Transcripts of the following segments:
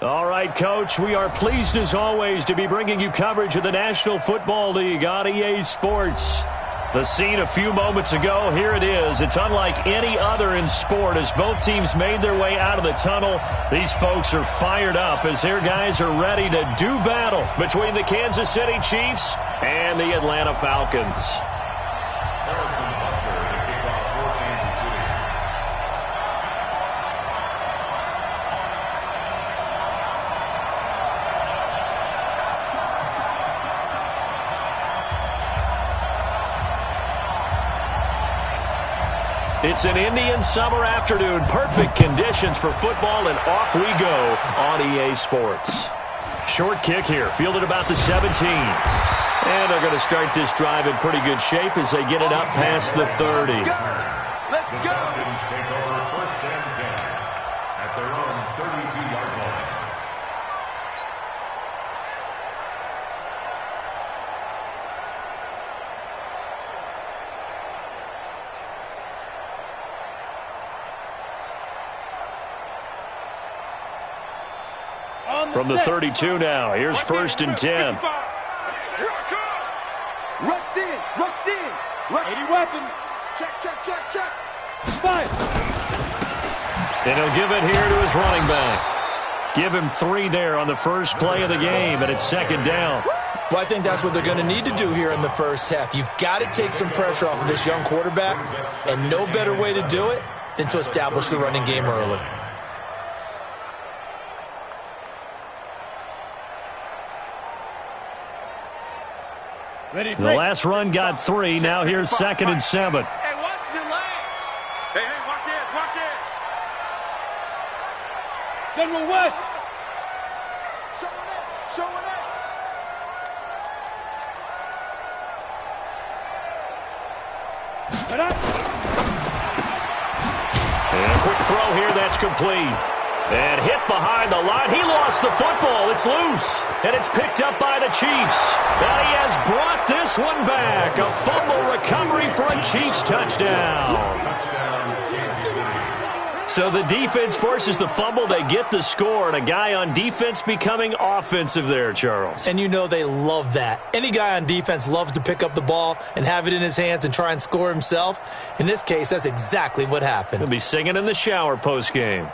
All right, Coach, we are pleased as always to be bringing you coverage of the National Football League on EA Sports. The scene a few moments ago, here it is. It's unlike any other in sport as both teams made their way out of the tunnel. These folks are fired up as their guys are ready to do battle between the Kansas City Chiefs and the Atlanta Falcons. It's an Indian summer afternoon. Perfect conditions for football, and off we go on EA Sports. Short kick here, fielded about the 17. And they're going to start this drive in pretty good shape as they get it up past the 30. Let's go! Falcons take over first and 10 at their own 32-yard line. From the 32 now, here's first and 10. Rush in, rush in. 80 weapon. Check. Fire. And he'll give it here to his running back. Give him 3 there on the first play of the game, and it's second down. Well, I think that's what they're going to need to do here in the first half. You've got to take some pressure off of this young quarterback, and no better way to do it than to establish the running game early. The last run got 3. Now here's second and 7. Hey, watch the lane. Hey, watch it. General West. Showing it. And a quick throw here, that's complete. And hit behind the line. He lost the football. It's loose. And it's picked up by the Chiefs. And he has brought this one back. A fumble recovery for a Chiefs touchdown. So the defense forces the fumble. They get the score. And a guy on defense becoming offensive there, Charles. And you know they love that. Any guy on defense loves to pick up the ball and have it in his hands and try and score himself. In this case, that's exactly what happened. He'll be singing in the shower post-game.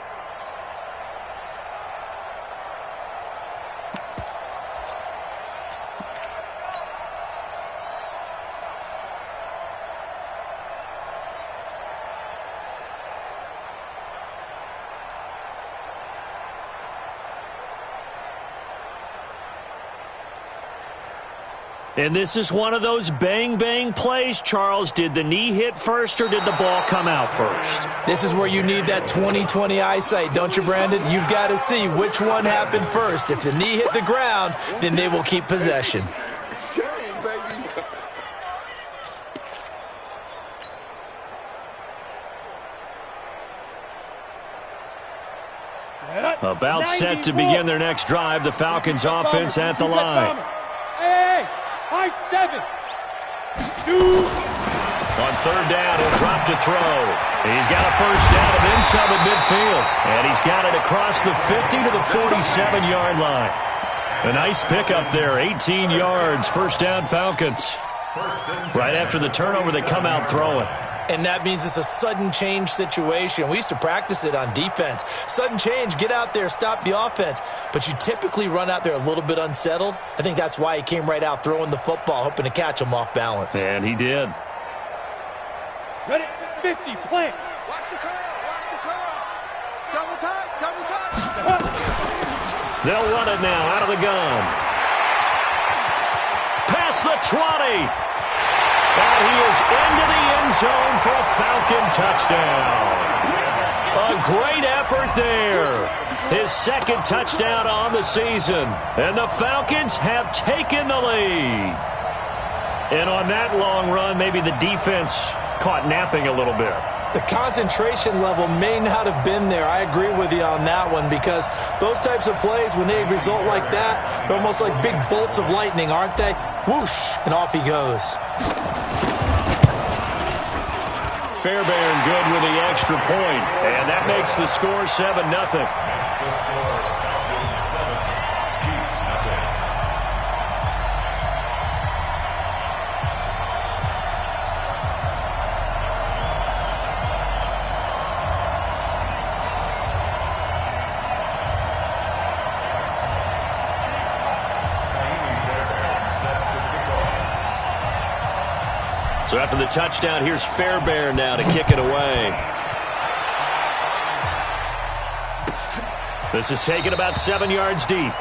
And this is one of those bang-bang plays, Charles. Did the knee hit first or did the ball come out first? This is where you need that 20/20 eyesight, don't you, Brandon? You've got to see which one happened first. If the knee hit the ground, then they will keep possession. About set to begin their next drive. The Falcons offense at the line. Hey, high 7. Shoot. On third down, he'll drop to throw. He's got a first down and then some at midfield. And he's got it across the 50 to the 47-yard line. A nice pickup there, 18 yards, first down Falcons. Right after the turnover, they come out throwing. And that means it's a sudden change situation. We used to practice it on defense. Sudden change, get out there, stop the offense. But you typically run out there a little bit unsettled. I think that's why he came right out throwing the football, hoping to catch him off balance. And he did. Ready, 50, play. Watch the curls. Double tight. They'll run it now out of the gun. Past the 20. And he is into the end zone for a Falcon touchdown. A great effort there. His second touchdown on the season. And the Falcons have taken the lead. And on that long run, maybe the defense caught napping a little bit. The concentration level may not have been there. I agree with you on that one because those types of plays, when they result like that, they're almost like big bolts of lightning, aren't they? Whoosh, and off he goes. Fairbairn good with the extra point, and that makes the score 7-0. So after the touchdown, here's Fairbairn now to kick it away. This is taken about 7 yards deep.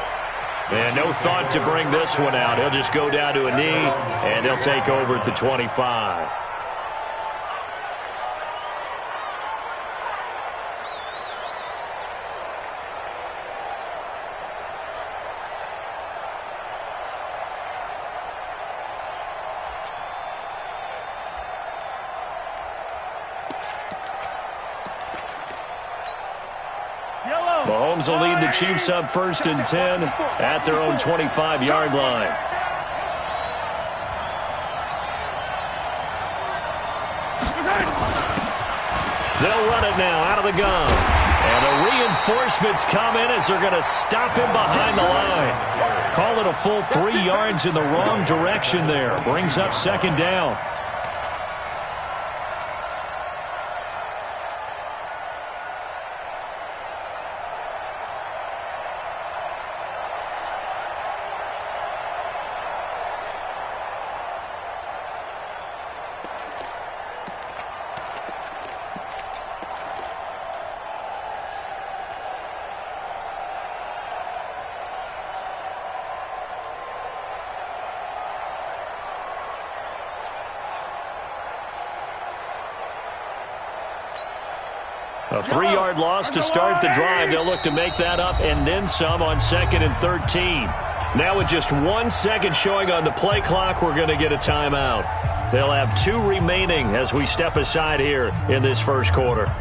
And no thought to bring this one out. He'll just go down to a knee, and he'll take over at the 25. Mahomes will lead the Chiefs up 1st and 10 at their own 25-yard line. They'll run it now out of the gun. And the reinforcements come in as they're going to stop him behind the line. Call it a full 3 yards in the wrong direction there. Brings up 2nd down. A 3-yard loss to start the drive. They'll look to make that up and then some on 2nd and 13. Now with just 1 second showing on the play clock, we're going to get a timeout. They'll have 2 remaining as we step aside here in this first quarter.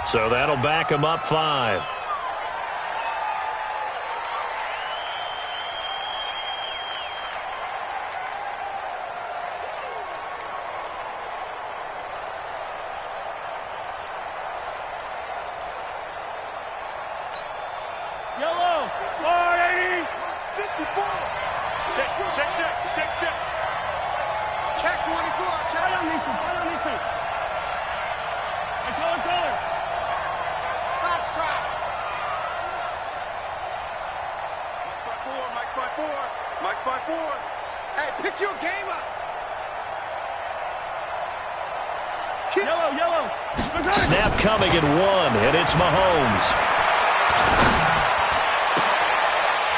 So that'll back him up 5. Yellow, 480, 54. Check. Check 24, check. Right on these two. Color. Last try. Mike's by four. Hey, pick your game up. Yellow. Snap coming at 1, and it's Mahomes.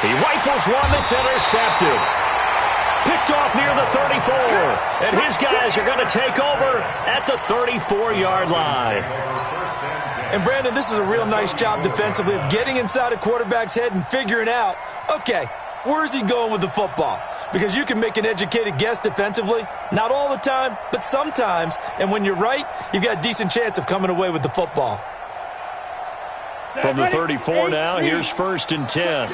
He rifles one that's intercepted. Picked off near the 34. And his guys are going to take over at the 34-yard line. And, Brandon, this is a real nice job defensively of getting inside a quarterback's head and figuring out, okay, where's he going with the football? Because you can make an educated guess defensively, not all the time, but sometimes. And when you're right, you've got a decent chance of coming away with the football. From the 34 now, here's 1st and 10.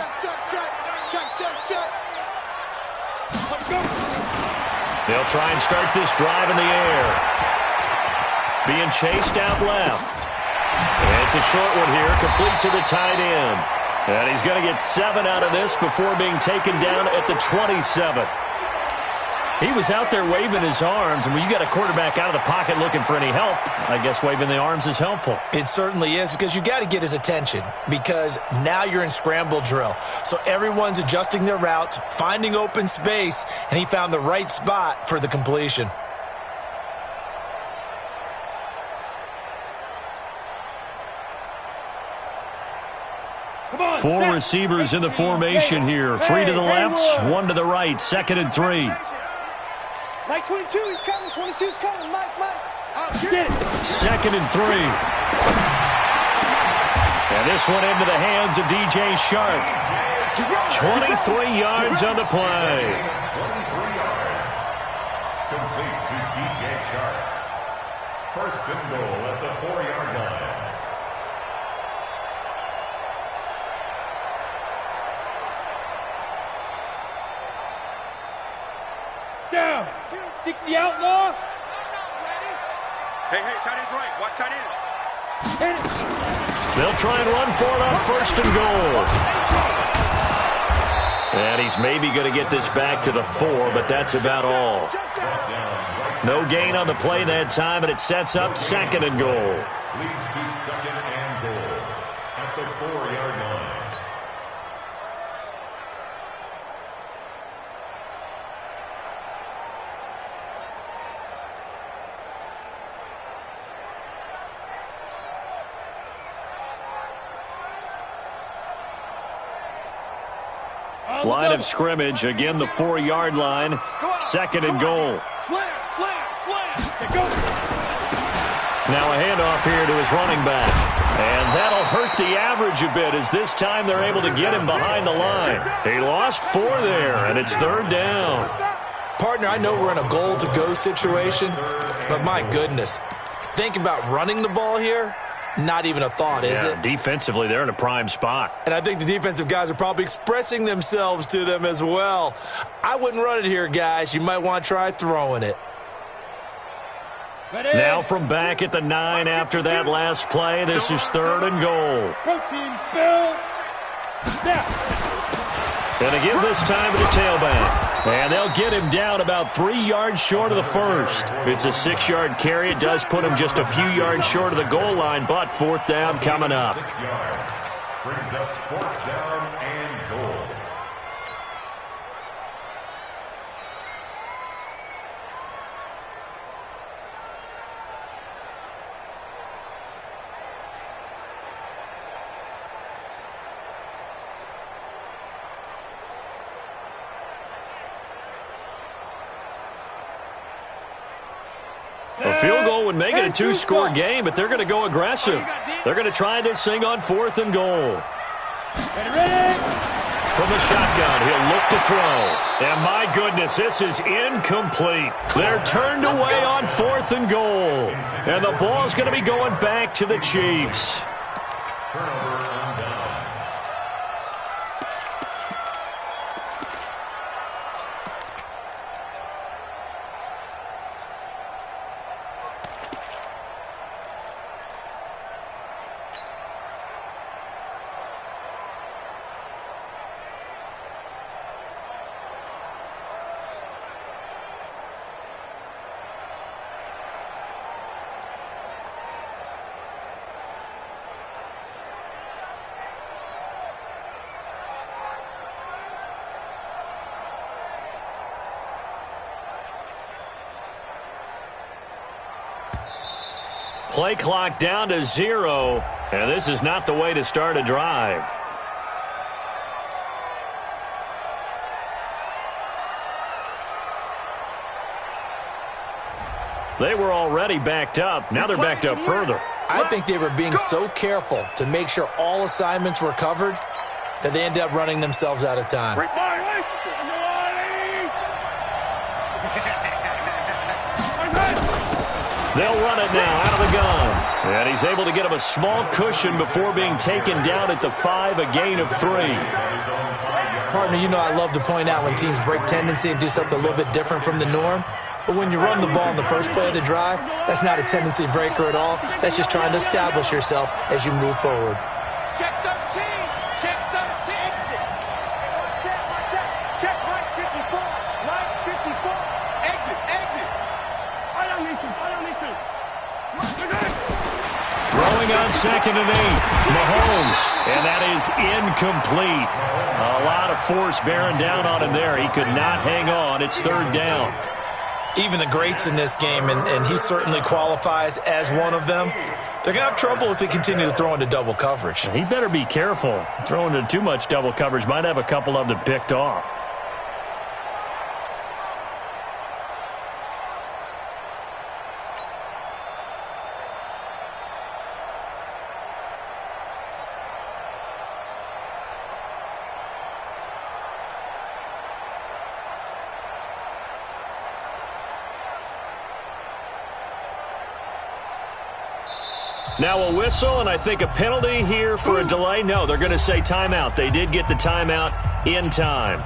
They'll try and start this drive in the air. Being chased out left. And it's a short one here, complete to the tight end. And he's going to get 7 out of this before being taken down at the 27. He was out there waving his arms, and when you got a quarterback out of the pocket looking for any help, I guess waving the arms is helpful. It certainly is, because you got to get his attention, because now you're in scramble drill. So everyone's adjusting their routes, finding open space, and he found the right spot for the completion. Four receivers in the formation here. 3 to the left, 1 to the right. 2nd and 3. Mike 22, he's coming. 22's coming. Mike. Get it. 2nd and 3. And this one into the hands of DJ Shark. 23 yards on the play. 23 yards. Complete to DJ Shark. 1st and goal at the 4-yard line. down. 60 outlaw. Hey, tight end's right. Watch tight end. They'll try and run for it on first and goal. And he's maybe going to get this back to the 4, but that's about all. No gain on the play that time, and it sets up second and goal. Leads to second and goal at the 4-yard line. Line of scrimmage, again the 4-yard line, second and goal. Slam. Now a handoff here to his running back. And that'll hurt the average a bit as this time they're able to get him behind the line. He lost 4 there, and it's third down. Partner, I know we're in a goal-to-go situation, but my goodness, think about running the ball here. Not even a thought, is it? Defensively, they're in a prime spot. And I think the defensive guys are probably expressing themselves to them as well. I wouldn't run it here, guys. You might want to try throwing it. Now from back at the 9 after that last play, this is third and goal. Protein spill. Now. And again this time to the tailback. And they'll get him down about 3 yards short of the first. It's a 6-yard carry. It does put him just a few yards short of the goal line, but fourth down coming up. 6 yards. Brings up fourth down and goal. A field goal would make it a 2-score game, but they're going to go aggressive. They're going to try this thing on fourth and goal. From the shotgun, he'll look to throw. And my goodness, this is incomplete. They're turned away on fourth and goal. And the ball's going to be going back to the Chiefs. Turnover on downs. Play clock down to 0, and this is not the way to start a drive. They were already backed up. Now they're backed up further. I think they were being so careful to make sure all assignments were covered that they ended up running themselves out of time. They'll run it now out of the gun. And he's able to get him a small cushion before being taken down at the 5, a gain of 3. Partner, you know I love to point out when teams break tendency and do something a little bit different from the norm. But when you run the ball in the first play of the drive, that's not a tendency breaker at all. That's just trying to establish yourself as you move forward. Check 13. Check 13. Exit. Watch out. Check right 54. Right 54. Exit. Throwing on second and 8. Mahomes. And that is incomplete. A lot of force bearing down on him there. He could not hang on. It's third down. Even the greats in this game, and he certainly qualifies as one of them, they're going to have trouble if they continue to throw into double coverage. He better be careful. Throwing into too much double coverage might have a couple of them picked off. Now a whistle, and I think a penalty here for a delay. No, they're going to say timeout. They did get the timeout in time.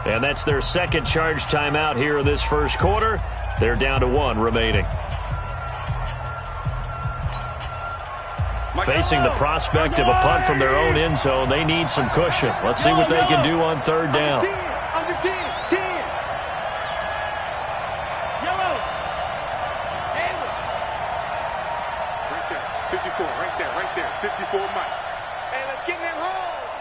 And that's their second charge timeout here in this first quarter. They're down to 1 remaining. Facing the prospect of a punt from their own end zone, they need some cushion. Let's see what they can do on third down. Under 10, 10. Yellow. Anyway. Right there. 54, right there. 54, Mike. Hey, let's get in them holes.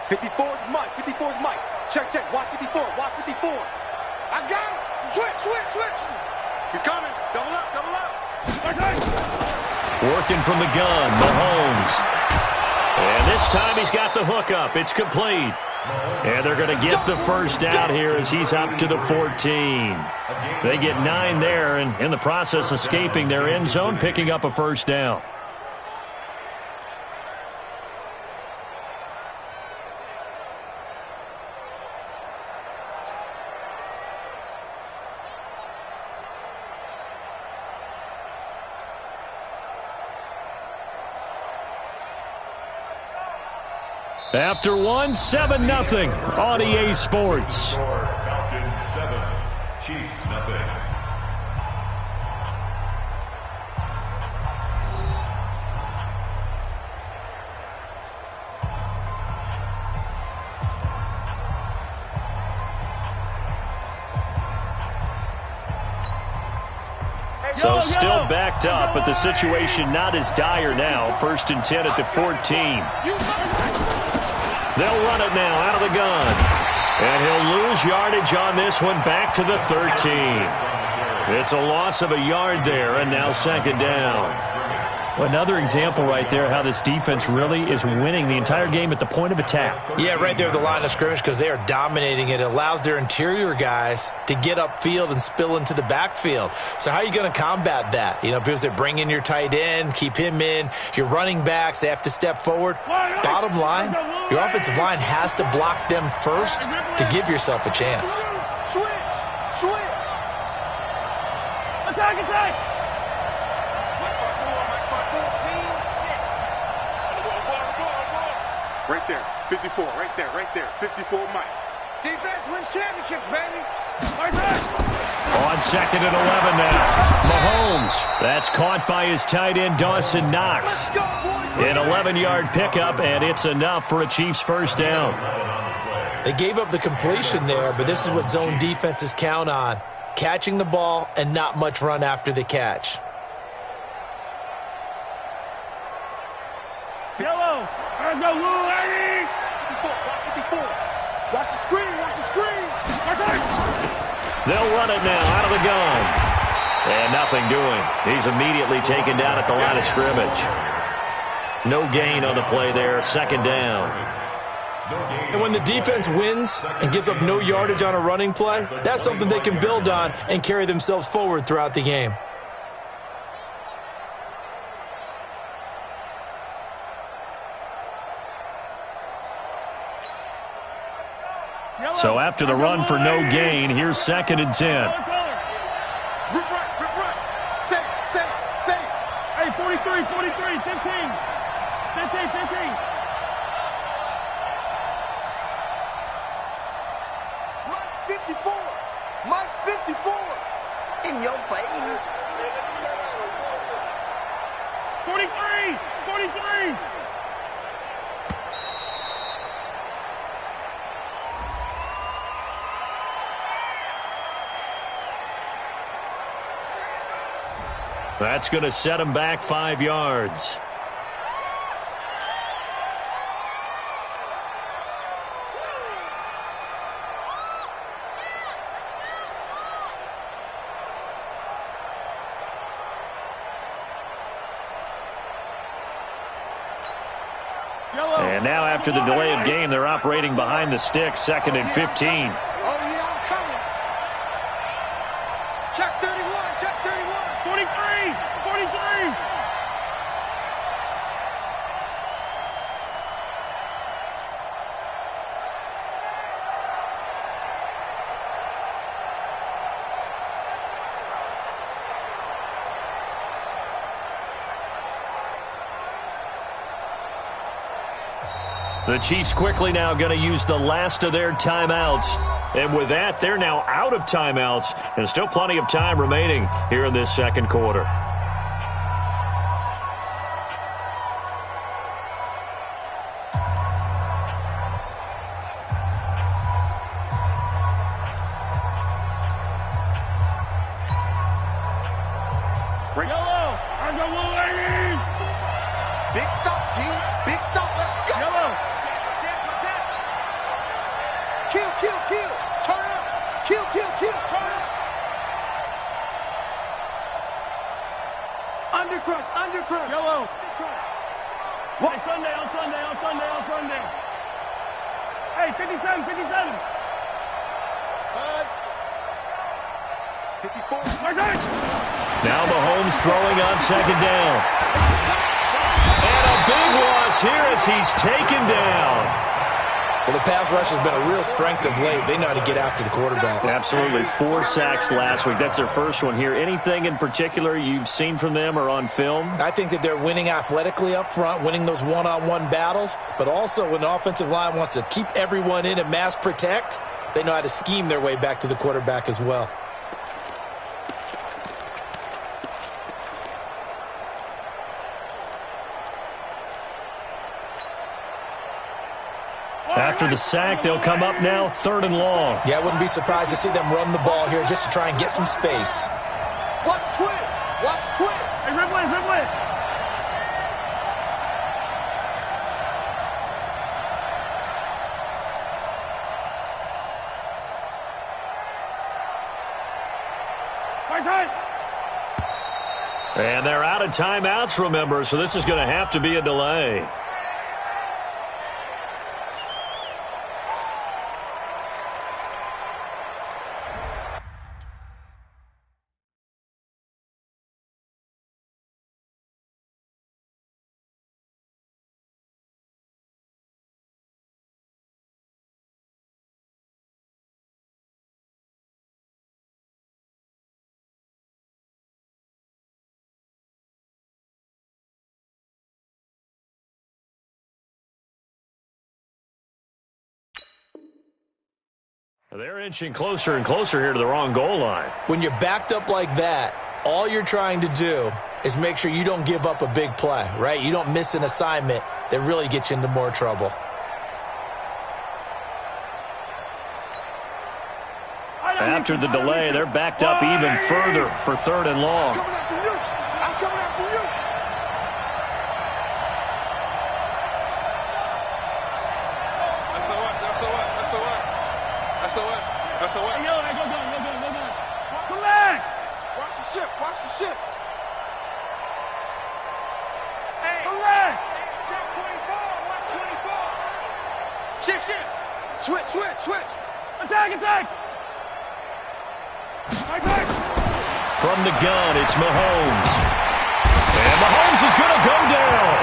54's Mike. 54's Mike. Check. Watch 54. Watch 54. I got him. Switch. He's coming. Double up. Working from the gun, Mahomes. And this time he's got the hook up. It's complete. And they're going to get the first out here as he's up to the 14. They get 9 there, and in the process escaping their end zone, picking up a first down. After 1, 7-0 on EA Sports. Falcons 7, Chiefs nothing. So still backed up, but the situation not as dire now. 1st and 10 at the 14. They'll run it now out of the gun. And he'll lose yardage on this one back to the 13. It's a loss of a yard there, and now 2nd down. Well, another example right there how this defense really is winning the entire game at the point of attack. Yeah, right there at the line of scrimmage because they are dominating it. It allows their interior guys to get upfield and spill into the backfield. So how are you going to combat that? You know, because they bring in your tight end, keep him in. Your running backs, they have to step forward. Bottom line, your offensive line has to block them first to give yourself a chance. Switch. Attack. Right there. 54, right there. 54, Mike. Defense wins championships, baby. On 2nd and 11 now. Mahomes. That's caught by his tight end, Dawson Knox. An 11-yard pickup, and it's enough for a Chiefs first down. They gave up the completion there, but this is what zone defenses count on. Catching the ball and not much run after the catch. Yellow. Let's go, Lou, ladies. 54. Watch the screen. They'll run it now out of the gun. And nothing doing. He's immediately taken down at the line of scrimmage. No gain on the play there. 2nd down. And when the defense wins and gives up no yardage on a running play, that's something they can build on and carry themselves forward throughout the game. So after the run for no gain, here's 2nd and 10. Rip right. Say. Hey, 43, 15. 15. Mike 54. In your face. 43. That's going to set him back 5 yards. And now after the delay of game, they're operating behind the sticks, 2nd and 15. Oh, yeah, I'm coming. Check 31. 43. The Chiefs quickly now going to use the last of their timeouts. And with that, they're now out of timeouts, and still plenty of time remaining here in this second quarter. Yellow. I go blue, ladies. Big stop, D. Big stop. Let's go. Yellow. Kill, kill, kill. Turn up. Kill, kill, kill. Turn up. Undercrush, undercrush. Yellow. What? Hey, Sunday, on Sunday, on Sunday, on Sunday. Hey, 57, 57. Buzz. 54. My side. Now Mahomes throwing on second down. And a big loss here as he's taken down. Well, the pass rush has been a real strength of late. They know how to get after the quarterback. Absolutely. 4 sacks last week. That's their first one here. Anything in particular you've seen from them or on film? I think that they're winning athletically up front, winning those one-on-one battles, but also when the offensive line wants to keep everyone in and mass protect, they know how to scheme their way back to the quarterback as well. After the sack, they'll come up now 3rd and long. Yeah, I wouldn't be surprised to see them run the ball here just to try and get some space. Watch twist. Watch twist. Hey, Ripley, Ripley. My side. And they're out of timeouts, remember, so this is going to have to be a delay. They're inching closer and closer here to the wrong goal line. When you're backed up like that, all you're trying to do is make sure you don't give up a big play, right? You don't miss an assignment that really gets you into more trouble. After the delay, they're backed up even further for 3rd and long. I'm coming after you. I'm coming after you. Hey, yo, hey, go. Come back. Watch the ship. Watch the ship. Hey. Come back. Check 24. Watch 24. Shift. Switch. Attack. My side. From the gun, it's Mahomes. And Mahomes is going to go down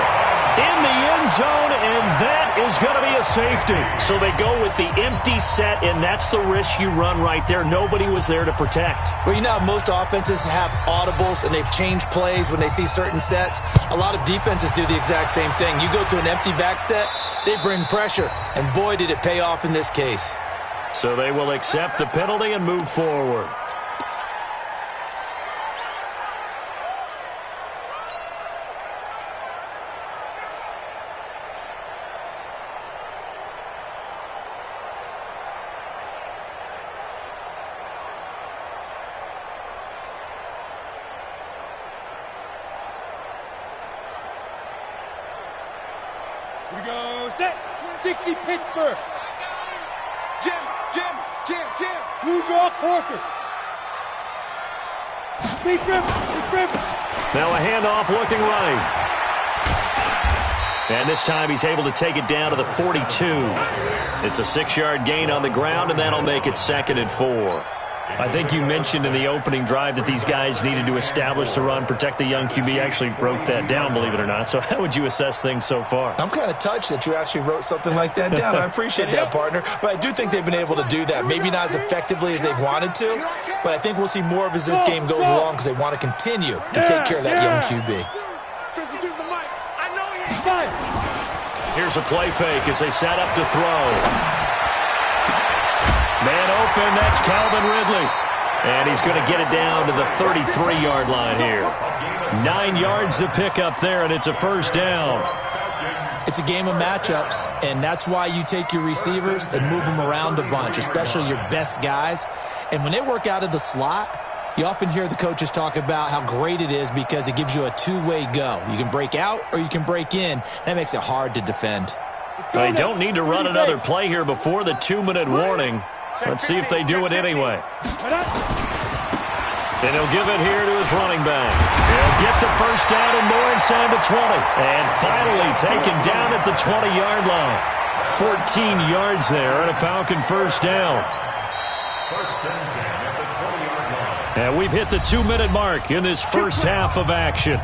in the end zone, and that is going to be a safety. So they go with the empty set, and that's the risk you run right there. Nobody was there to protect. Well, you know how most offenses have audibles and they've changed plays when they see certain sets. A lot of defenses do the exact same thing. You go to an empty back set, they bring pressure, and boy, did it pay off in this case. So they will accept the penalty and move forward. Here we go. Set. 60 Pittsburgh. Jim. Blue draw Corker. Big Griffin. Now a handoff looking right. And this time he's able to take it down to the 42. It's a 6-yard gain on the ground, and that'll make it 2nd and 4. I think you mentioned in the opening drive that these guys needed to establish the run, protect the young QB. Actually wrote that down, believe it or not. So how would you assess things so far? I'm kind of touched that you actually wrote something like that down. I appreciate that, partner. But I do think they've been able to do that. Maybe not as effectively as they've wanted to, but I think we'll see more of as this game goes along because they want to continue to take care of that young QB. Here's a play fake as they set up to throw. Man open, that's Calvin Ridley. And he's going to get it down to the 33-yard line here. 9 yards to pick up there, and it's a first down. It's a game of matchups, and that's why you take your receivers and move them around a bunch, especially your best guys. And when they work out of the slot, you often hear the coaches talk about how great it is because it gives you a two-way go. You can break out or you can break in. That makes it hard to defend. They don't need to run another play here before the 2-minute warning. Let's see if they do it anyway. And he'll give it here to his running back. He'll get the first down and more inside the 20. And finally taken down at the 20-yard line. 14 yards there and a Falcon first down. First and 10 at the 20-yard line. And we've hit the 2-minute mark in this first half of action.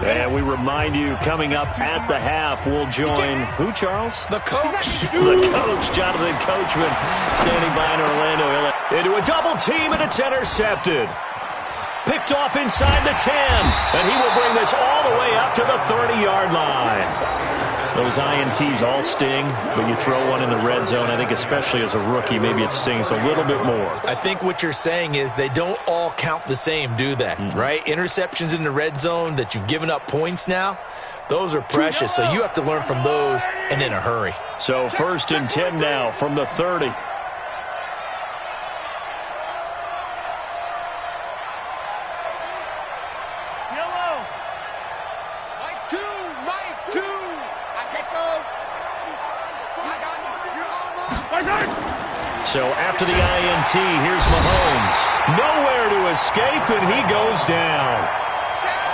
And we remind you, coming up at the half, we'll join who, Charles? The coach. The coach, Jonathan Coachman, standing by in Orlando. Into a double team, and it's intercepted. Picked off inside the 10, and he will bring this all the way up to the 30-yard line. Those INTs all sting, but you throw one in the red zone, I think especially as a rookie, maybe it stings a little bit more. I think what you're saying is they don't all count the same, do they? Right? Interceptions in the red zone that you've given up points now, those are precious, so you have to learn from those and in a hurry. So first and 10 now from the 30. So after the INT, here's Mahomes. Nowhere to escape, and he goes down.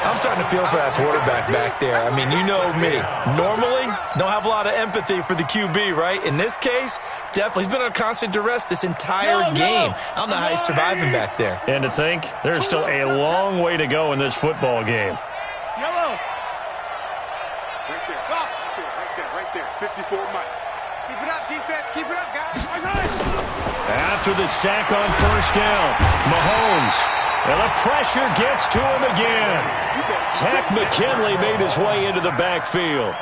I'm starting to feel for that quarterback back there. I mean, you know me. Normally, don't have a lot of empathy for the QB, right? In this case, definitely. He's been under constant duress this entire game. I don't know how he's surviving back there. And to think, there's still a long way to go in this football game. Yellow. Right there. 54 Mike. Keep it up, defense. Keep it up, guys. After the sack on first down, Mahomes. And the pressure gets to him again. Takk McKinley made his way into the backfield.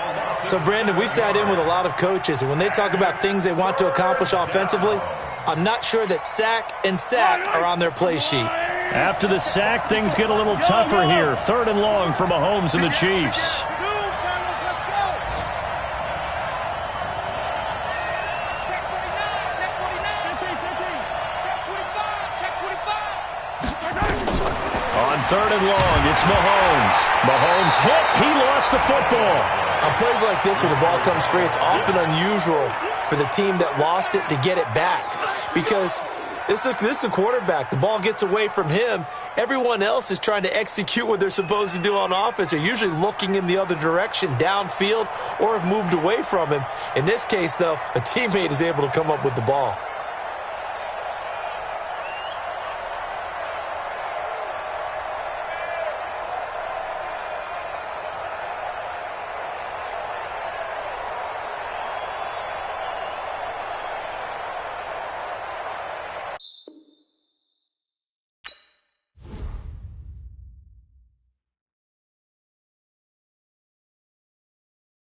So, Brandon, we sat in with a lot of coaches, and when they talk about things they want to accomplish offensively, I'm not sure that sack and sack are on their play sheet. After the sack, things get a little tougher here. 3rd and long for Mahomes and the Chiefs. On 3rd and long, it's Mahomes. Mahomes hit. He lost the football. On plays like this where the ball comes free, it's often unusual for the team that lost it to get it back. Because this is the quarterback. The ball gets away from him. Everyone else is trying to execute what they're supposed to do on offense. They're usually looking in the other direction, downfield, or have moved away from him. In this case, though, a teammate is able to come up with the ball.